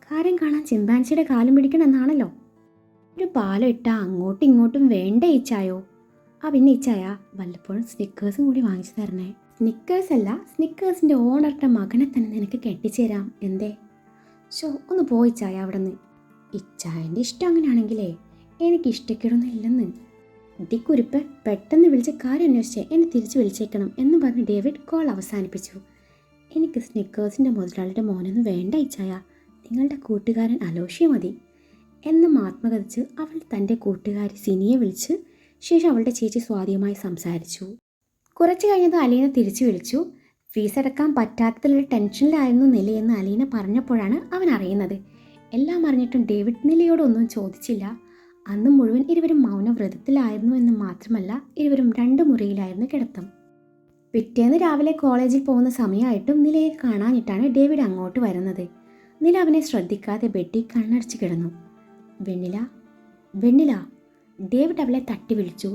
കാര്യം കാണാൻ ചിമ്പാൻസിയുടെ കാലം പിടിക്കണമെന്നാണല്ലോ. ഒരു പാലം ഇട്ടാൽ അങ്ങോട്ടും ഇങ്ങോട്ടും വേണ്ട ഇച്ചായോ? പിന്നെ ഇച്ചായ വല്ലപ്പോഴും സ്നിക്കേഴ്സും കൂടി വാങ്ങിച്ചു തരണേ. സ്നിക്കേഴ്സ് അല്ല, സ്നിക്കേഴ്സിൻ്റെ ഓണറുടെ മകനെ തന്നെ നിനക്ക് കെട്ടിച്ചേരാം. എന്തേ? ഒന്ന് പോയിച്ചായ അവിടെ നിന്ന്. ഇച്ചായൻ്റെ ഇഷ്ടം അങ്ങനെയാണെങ്കിലേ എനിക്ക് ഇഷ്ടക്കേടൊന്നും ഇല്ലെന്ന്. കുരിപ്പ് പെട്ടെന്ന് വിളിച്ച് കാര്യം അന്വേഷിച്ചേ എന്നെ തിരിച്ചു വിളിച്ചേക്കണം എന്ന് പറഞ്ഞ് ഡേവിഡ് കോൾ അവസാനിപ്പിച്ചു. എനിക്ക് സ്നിക്കേഴ്സിൻ്റെ മുതലാളിയുടെ മോനൊന്നും വേണ്ട ഇച്ചായ, നിങ്ങളുടെ കൂട്ടുകാരൻ അലോഷ്യ മതി എന്ന് ആത്മകഥിച്ച് അവൾ തൻ്റെ കൂട്ടുകാരി സിനിയെ വിളിച്ച് ശേഷം അവളുടെ ചേച്ചി സ്വാതിയുമായി സംസാരിച്ചു. കുറച്ച് കഴിഞ്ഞത് അലീന തിരിച്ചു വിളിച്ചു. ഫീസ് അടക്കാൻ പറ്റാത്തതിലൊരു ടെൻഷനിലായിരുന്നു നിലയെന്ന് അലീന പറഞ്ഞപ്പോഴാണ് അവൻ അറിയുന്നത്. എല്ലാം അറിഞ്ഞിട്ടും ഡേവിഡ് നിലയോടൊന്നും ചോദിച്ചില്ല. അന്ന് മുഴുവൻ ഇരുവരും മൗനവ്രതത്തിലായിരുന്നു എന്ന് മാത്രമല്ല, ഇരുവരും 2 മുറിയിലായിരുന്നു കിടത്തം. പിറ്റേന്ന് രാവിലെ കോളേജിൽ പോകുന്ന സമയമായിട്ടും നിലയെ കാണാനിട്ടാണ് ഡേവിഡ് അങ്ങോട്ട് വരുന്നത്. നില അവനെ ശ്രദ്ധിക്കാതെ ബെഡിൽ കണ്ണടച്ച് കിടന്നു. വെണ്ണില, വെണ്ണില, ഡേവിഡ് അവളെ തട്ടി വിളിച്ചു.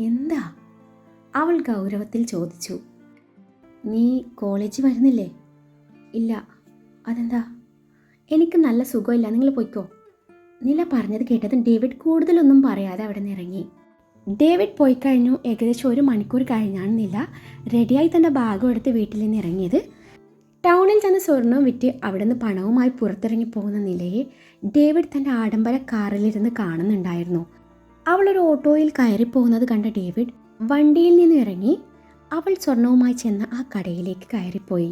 എന്താ? അവൾ ഗൗരവത്തിൽ ചോദിച്ചു. നീ കോളേജിൽ വരുന്നില്ലേ? ഇല്ല. അതെന്താ? എനിക്ക് നല്ല സുഖമില്ല, നിങ്ങൾ പോയിക്കോ. നില പറഞ്ഞത് കേട്ടതും ഡേവിഡ് കൂടുതലൊന്നും പറയാതെ അവിടെ നിന്ന് ഇറങ്ങി. ഡേവിഡ് പോയി കഴിഞ്ഞു. ഏകദേശം 1 മണിക്കൂർ കഴിഞ്ഞാണ് നില റെഡിയായി തൻ്റെ ബാഗും എടുത്ത് വീട്ടിൽ നിന്ന് ഇറങ്ങിയത്. ടൗണിൽ ചെന്ന് സ്വർണവും വിറ്റ് അവിടെ നിന്ന് പണവുമായി പുറത്തിറങ്ങി പോകുന്ന നിലയെ ഡേവിഡ് തൻ്റെ ആഡംബര കാറിലിരുന്ന് കാണുന്നുണ്ടായിരുന്നു. അവളൊരു ഓട്ടോയിൽ കയറിപ്പോകുന്നത് കണ്ട ഡേവിഡ് വണ്ടിയിൽ നിന്ന് ഇറങ്ങി അവൾ സ്വർണവുമായി ചെന്ന ആ കടയിലേക്ക് കയറിപ്പോയി.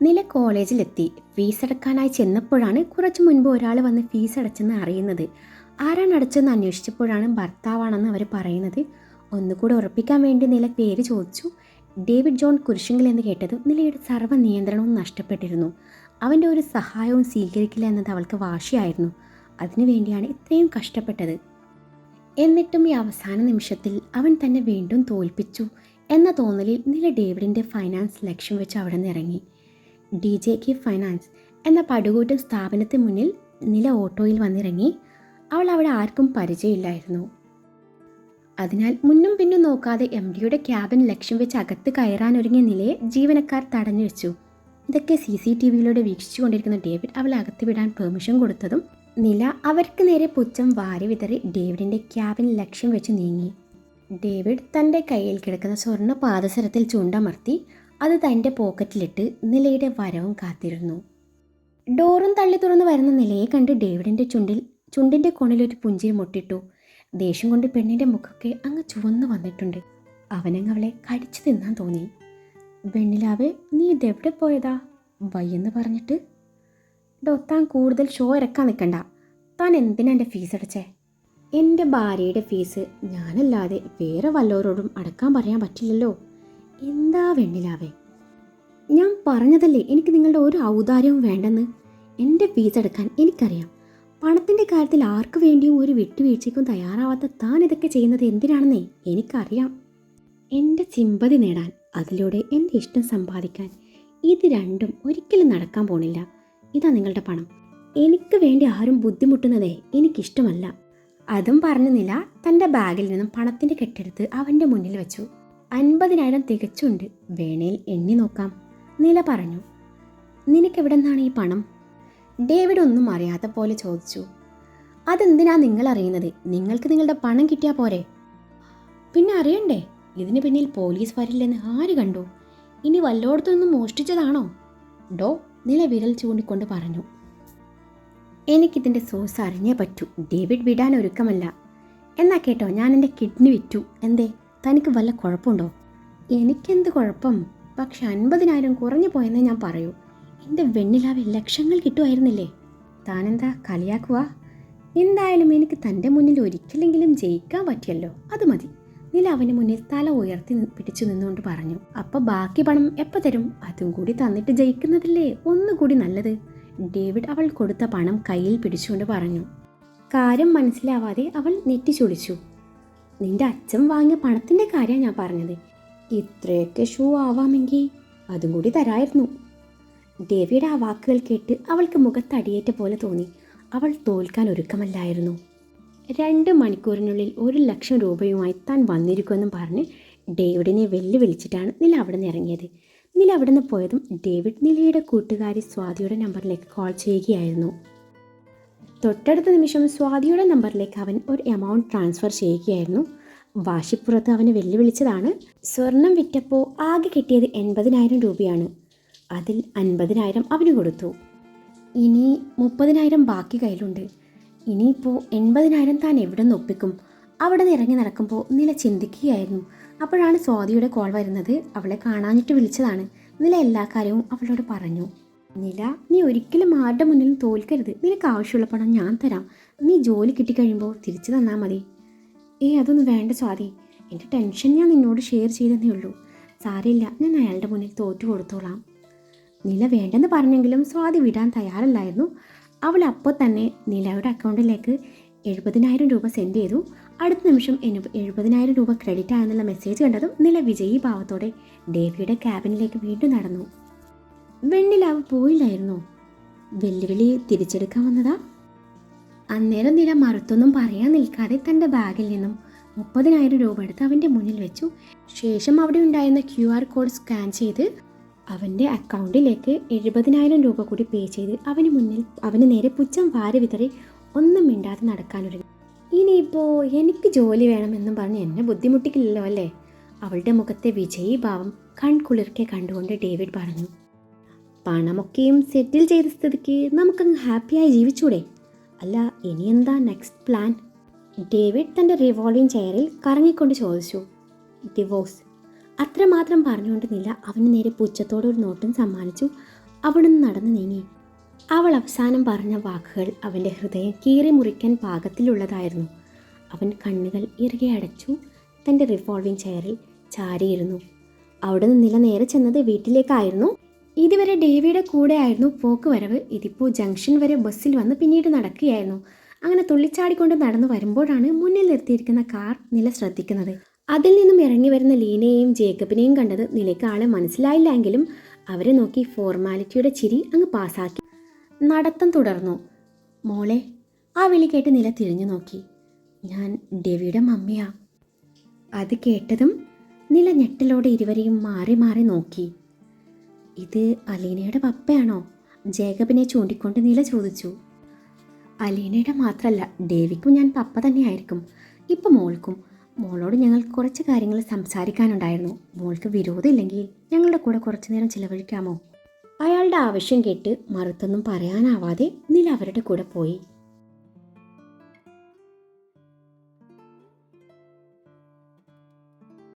നില കോളേജിലെത്തി. ഫീസ് അടക്കാനായി ചെന്നപ്പോഴാണ് കുറച്ചു മുൻപ് ഒരാൾ വന്ന് ഫീസ് അടച്ചെന്ന് അറിയുന്നത്. ആരാണ് അടച്ചെന്ന് അന്വേഷിച്ചപ്പോഴാണ് ഭർത്താവാണെന്ന് അവർ പറയുന്നത്. ഒന്നുകൂടെ ഉറപ്പിക്കാൻ വേണ്ടി നില പേര് ചോദിച്ചു. ഡേവിഡ് ജോൺ കുരിശുങ്കൽ എന്ന് കേട്ടത് നിലയുടെ സർവ്വ നിയന്ത്രണവും നഷ്ടപ്പെട്ടിരുന്നു. അവൻ്റെ ഒരു സഹായവും സ്വീകരിക്കില്ല എന്നത് അവൾക്ക് വാശിയായിരുന്നു. അതിനുവേണ്ടിയാണ് ഇത്രയും കഷ്ടപ്പെട്ടത്. എന്നിട്ടും ഈ അവസാന നിമിഷത്തിൽ അവൻ തന്നെ വീണ്ടും തോൽപ്പിച്ചു എന്ന തോന്നലിൽ നില ഡേവിഡിൻ്റെ ഫൈനാൻസ് ലക്ഷ്യം വെച്ച് അവിടെ നിന്ന് ഇറങ്ങി. DJ ഫൈനാൻസ് എന്ന പടുകൂറ്റൻ സ്ഥാപനത്തിന് മുന്നിൽ നില ഓട്ടോയിൽ വന്നിറങ്ങി. അവൾ അവിടെ ആർക്കും പരിചയമില്ലായിരുന്നു. അതിനാൽ മുന്നും പിന്നും നോക്കാതെ MDയുടെ ക്യാബിൻ ലക്ഷ്യം വെച്ച് അകത്ത് കയറാനൊരുങ്ങിയ നിലയെ ജീവനക്കാർ തടഞ്ഞു വെച്ചു. ഇതൊക്കെ CCTVയിലൂടെ വീക്ഷിച്ചുകൊണ്ടിരിക്കുന്ന ഡേവിഡ് അവളെ അകത്ത് വിടാൻ പെർമിഷൻ കൊടുത്തതും നില അവർക്ക് നേരെ പുച്ഛം വാരി വിതറി ഡേവിഡിൻ്റെ ക്യാബിൻ ലക്ഷ്യം വെച്ച് നീങ്ങി. ഡേവിഡ് തൻ്റെ കയ്യിൽ കിടക്കുന്ന സ്വർണ്ണ പാദസരത്തിൽ ചുണ്ടമർത്തി അത് തൻ്റെ പോക്കറ്റിലിട്ട് നിലയുടെ വരവും കാത്തിരുന്നു. ഡോറും തള്ളി തുറന്ന് വരുന്ന നിലയെ കണ്ട് ഡേവിഡിൻ്റെ ചുണ്ടിൻ്റെ കോണിലൊരു പുഞ്ചിരി മുട്ടിട്ടു. ദേഷ്യം കൊണ്ട് പെണ്ണിൻ്റെ മുഖമൊക്കെ അങ്ങ് ചുവന്നു വന്നിട്ടുണ്ട്. അവനങ്ങ് അവളെ കടിച്ചു തിന്നാൻ തോന്നി. വെണ്ണിലാവേ, നീ ഇതെവിടെ പോയതാ? വയ്യെന്ന് പറഞ്ഞിട്ട്. താൻ കൂടുതൽ ഷോ ഇറക്കാൻ നിൽക്കണ്ട. താൻ എന്തിനാ എൻ്റെ ഫീസ് അടച്ചേ? എൻ്റെ ഭാര്യയുടെ ഫീസ് ഞാനല്ലാതെ വേറെ വല്ലവരോടും അടക്കാൻ പറയാൻ പറ്റില്ലല്ലോ. എന്താ വെണ്ണിലാവേ, ഞാൻ പറഞ്ഞതല്ലേ എനിക്ക് നിങ്ങളുടെ ഒരു ഔദാര്യവും വേണ്ടെന്ന്. എൻ്റെ ഫീസ് അടക്കാൻ എനിക്കറിയാം. പണത്തിൻ്റെ കാര്യത്തിൽ ആർക്കു വേണ്ടിയും ഒരു വിട്ടുവീഴ്ചയ്ക്കും തയ്യാറാവാത്ത താൻ ഇതൊക്കെ ചെയ്യുന്നത് എന്തിനാണെന്നേ എനിക്കറിയാം. എൻ്റെ സിമ്പതി നേടാൻ, അതിലൂടെ എൻ്റെ ഇഷ്ടം സമ്പാദിക്കാൻ, ഇത് രണ്ടും ഒരിക്കലും നടക്കാൻ പോണില്ല. ഇതാ നിങ്ങളുടെ പണം. എനിക്ക് വേണ്ടി ആരും ബുദ്ധിമുട്ടുന്നതേ എനിക്കിഷ്ടമല്ല. അതും പറഞ്ഞില്ല. തൻ്റെ ബാഗിൽ നിന്നും പണത്തിൻ്റെ കെട്ടെടുത്ത് അവൻ്റെ മുന്നിൽ വെച്ചു. 50,000 തികച്ചുണ്ട്. വേണേൽ എണ്ണി നോക്കാം, നില പറഞ്ഞു. നിനക്കെവിടെ നിന്നാണ് ഈ പണം? ഡേവിഡ് ഒന്നും അറിയാത്ത പോലെ ചോദിച്ചു. അതെന്തിനാ നിങ്ങൾ അറിയുന്നത്? നിങ്ങൾക്ക് നിങ്ങളുടെ പണം കിട്ടിയാൽ പോരെ? പിന്നെ അറിയണ്ടേ? ഇതിന് പിന്നിൽ പോലീസ് വരില്ലെന്ന് ആര് കണ്ടു? ഇനി വല്ലോടത്തൊന്നും മോഷ്ടിച്ചതാണോ? നില വിരൽ ചൂണ്ടിക്കൊണ്ട് പറഞ്ഞു. എനിക്കിതിൻ്റെ സോഴ്സ് അറിഞ്ഞേ പറ്റൂ. ഡേവിഡ് വിടാൻ ഒരുക്കമല്ല. എന്നാ കേട്ടോ, ഞാൻ എൻ്റെ കിഡ്നി വിറ്റു. എന്തേ, തനിക്ക് വല്ല കുഴപ്പമുണ്ടോ? എനിക്കെന്ത് കുഴപ്പം? പക്ഷെ 50,000 കുറഞ്ഞു പോയെന്നേ ഞാൻ പറയൂ. എൻ്റെ വെണ്ണിലാവ് ലക്ഷങ്ങൾ കിട്ടുമായിരുന്നില്ലേ? താനെന്താ കളിയാക്കുക? എന്തായാലും എനിക്ക് തൻ്റെ മുന്നിൽ ഒരിക്കലെങ്കിലും ജയിക്കാൻ പറ്റിയല്ലോ, അത് മതി. നില അവന് മുന്നിൽ തല ഉയർത്തി പിടിച്ചു നിന്നുകൊണ്ട് പറഞ്ഞു. അപ്പം ബാക്കി പണം എപ്പോൾ തരും? അതും കൂടി തന്നിട്ട് ജയിക്കുന്നതല്ലേ ഒന്നുകൂടി നല്ലത്. ഡേവിഡ് അവൾ കൊടുത്ത പണം കയ്യിൽ പിടിച്ചുകൊണ്ട് പറഞ്ഞു. കാര്യം മനസ്സിലാവാതെ അവൾ നെറ്റിച്ചൊടിച്ചു. നിന്റെ അച്ഛൻ വാങ്ങിയ പണത്തിൻ്റെ കാര്യമാണ് ഞാൻ പറഞ്ഞത്. ഇത്രയൊക്കെ ഷൂ ആവാമെങ്കിൽ അതും കൂടി തരായിരുന്നു. ഡേവിയുടെ ആ വാക്കുകൾ കേട്ട് അവൾക്ക് മുഖത്തടിയേറ്റ പോലെ തോന്നി. അവൾ തോൽക്കാൻ ഒരുക്കമല്ലായിരുന്നു. 2 മണിക്കൂറിനുള്ളിൽ 1,00,000 രൂപയുമായി താൻ വന്നിരിക്കുമെന്നും പറഞ്ഞ് ഡേവിഡിനെ വെല്ലുവിളിച്ചിട്ടാണ് നില അവിടെ നിന്ന് ഇറങ്ങിയത്. നില അവിടെ നിന്ന് പോയതും ഡേവിഡ് നിലയുടെ കൂട്ടുകാരി സ്വാതിയുടെ നമ്പറിലേക്ക് കോൾ ചെയ്യുകയായിരുന്നു. തൊട്ടടുത്ത നിമിഷം സ്വാതിയുടെ നമ്പറിലേക്ക് അവൻ ഒരു എമൗണ്ട് ട്രാൻസ്ഫർ ചെയ്യുകയായിരുന്നു. വാശിപ്പുറത്ത് അവനെ വെല്ലുവിളിച്ചതാണ്. സ്വർണം വിറ്റപ്പോൾ ആകെ കിട്ടിയത് 80,000 രൂപയാണ്. അതിൽ 50,000 അവന് കൊടുത്തു. ഇനി 30,000 ബാക്കി കയ്യിലുണ്ട്. ഇനിയിപ്പോൾ 80,000 താൻ എവിടെ നിന്ന് ഒപ്പിക്കും? അവിടെ നിന്ന് ഇറങ്ങി നടക്കുമ്പോൾ നില ചിന്തിക്കുകയായിരുന്നു. അപ്പോഴാണ് സ്വാതിയുടെ കോൾ വരുന്നത്. അവളെ കാണാഞ്ഞിട്ട് വിളിച്ചതാണ്. നില എല്ലാ കാര്യവും അവളോട് പറഞ്ഞു. നില, നീ ഒരിക്കലും ആരുടെ മുന്നിലും തോൽക്കരുത്. നിനക്ക് ആവശ്യമുള്ള പണം ഞാൻ തരാം. നീ ജോലി കിട്ടിക്കഴിയുമ്പോൾ തിരിച്ചു തന്നാൽ മതി. അതൊന്നും വേണ്ട സ്വാതി. എൻ്റെ ടെൻഷൻ ഞാൻ നിന്നോട് ഷെയർ ചെയ്തതേ ഉള്ളൂ. സാരമില്ല, ഞാൻ അയാളുടെ മുന്നിൽ തോറ്റു കൊടുത്തോളാം. നില വേണ്ടെന്ന് പറഞ്ഞെങ്കിലും സ്വാതി വിടാൻ തയ്യാറല്ലായിരുന്നു. അവൾ അപ്പോൾ തന്നെ നിലയുടെ അക്കൗണ്ടിലേക്ക് 70,000 രൂപ സെൻഡ് ചെയ്തു. അടുത്ത നിമിഷം 70,000 രൂപ ക്രെഡിറ്റ് ആയെന്നുള്ള മെസ്സേജ് കണ്ടതും നില വിജയീ ഭാവത്തോടെ ഡേവിയുടെ ക്യാബിനിലേക്ക് വീണ്ടും നടന്നു. വെണ്ണിലാവ് പോയില്ലായിരുന്നോ? വെല്ലുവിളി തിരിച്ചെടുക്കാൻ വന്നതാ? അന്നേരം നില മറുത്തൊന്നും പറയാൻ നിൽക്കാതെ തൻ്റെ ബാഗിൽ നിന്നും 30,000 രൂപ എടുത്ത് അവൻ്റെ മുന്നിൽ വെച്ചു. ശേഷം അവിടെ ഉണ്ടായിരുന്ന QR കോഡ് സ്കാൻ ചെയ്ത് അവൻ്റെ അക്കൗണ്ടിലേക്ക് 70,000 രൂപ കൂടി പേ ചെയ്ത് അവന് നേരെ പുച്ഛം വാരി വിതറി ഒന്നും മിണ്ടാതെ നടക്കാനൊരുങ്ങി. ഇനിയിപ്പോൾ എനിക്ക് ജോലി വേണമെന്നും പറഞ്ഞ് എന്നെ ബുദ്ധിമുട്ടിക്കില്ലല്ലോ അല്ലേ? അവളുടെ മുഖത്തെ വിജയീഭാവം കൺകുളിർക്കെ കണ്ടുകൊണ്ട് ഡേവിഡ് പറഞ്ഞു. പണമൊക്കെയും സെറ്റിൽ ചെയ്ത സ്ഥിതിക്ക് നമുക്കങ്ങ് ഹാപ്പിയായി ജീവിച്ചൂടെ? അല്ല, ഇനിയെന്താ നെക്സ്റ്റ് പ്ലാൻ? ഡേവിഡ് തൻ്റെ റിവോൾവിംഗ് ചെയറിൽ കറങ്ങിക്കൊണ്ട് ചോദിച്ചു. ഡിവോഴ്സ്. അത്രമാത്രം പറഞ്ഞുകൊണ്ട് നില അവന് നേരെ പുച്ഛത്തോടൊരു നോട്ടം സമ്മാനിച്ചു. അവിടുന്ന് നടന്നു നീങ്ങി. അവൾ അവസാനം പറഞ്ഞ വാക്കുകൾ അവൻ്റെ ഹൃദയം കീറി മുറിക്കാൻ പാകത്തിലുള്ളതായിരുന്നു. അവൻ കണ്ണുകൾ ഇറുകെ അടച്ചു തൻ്റെ റിവോൾവിംഗ് ചെയറിൽ ചാരിയിരുന്നു. അവിടെ നിന്ന് നില നേരെ ചെന്നത് വീട്ടിലേക്കായിരുന്നു. ഇതുവരെ ഡേവിയുടെ കൂടെ ആയിരുന്നു പോക്ക് വരവ്. ഇതിപ്പോൾ ജംഗ്ഷൻ വരെ ബസ്സിൽ വന്ന് പിന്നീട് നടക്കുകയായിരുന്നു. അങ്ങനെ തുള്ളിച്ചാടിക്കൊണ്ട് നടന്നു വരുമ്പോഴാണ് മുന്നിൽ നിർത്തിയിരിക്കുന്ന കാർ നില ശ്രദ്ധിക്കുന്നത്. അതിൽ നിന്നും ഇറങ്ങി വരുന്ന ലീനയെയും ജേക്കബിനെയും കണ്ടത് നിലയ്ക്ക് ആളെ മനസ്സിലായില്ല എങ്കിലും അവരെ നോക്കി ഫോർമാലിറ്റിയുടെ ചിരി അങ്ങ് പാസാക്കി നടത്തം തുടർന്നു. മോളെ, ആ വിളി കേട്ട് നില തിരിഞ്ഞു നോക്കി. ഞാൻ ഡേവിയുടെ മമ്മിയാ. അത് കേട്ടതും നില ഞെട്ടലോടെ ഇരുവരെയും മാറി മാറി നോക്കി. ഇത് അലീനയുടെ പപ്പയാണോ? ജേക്കബിനെ ചൂണ്ടിക്കൊണ്ട് നില ചോദിച്ചു. അലീനയുടെ മാത്രമല്ല, ഡേവിക്കും ഞാൻ പപ്പ തന്നെയായിരിക്കും. ഇപ്പം മോൾക്കും. മോളോട് ഞങ്ങൾ കുറച്ച് കാര്യങ്ങൾ സംസാരിക്കാനുണ്ടായിരുന്നു. മോൾക്ക് വിരോധമില്ലെങ്കിൽ ഞങ്ങളുടെ കൂടെ കുറച്ചു നേരം ചിലവഴിക്കാമോ? അയാളുടെ ആവശ്യം കേട്ട് മറുത്തൊന്നും പറയാനാവാതെ നില അവരുടെ കൂടെ പോയി.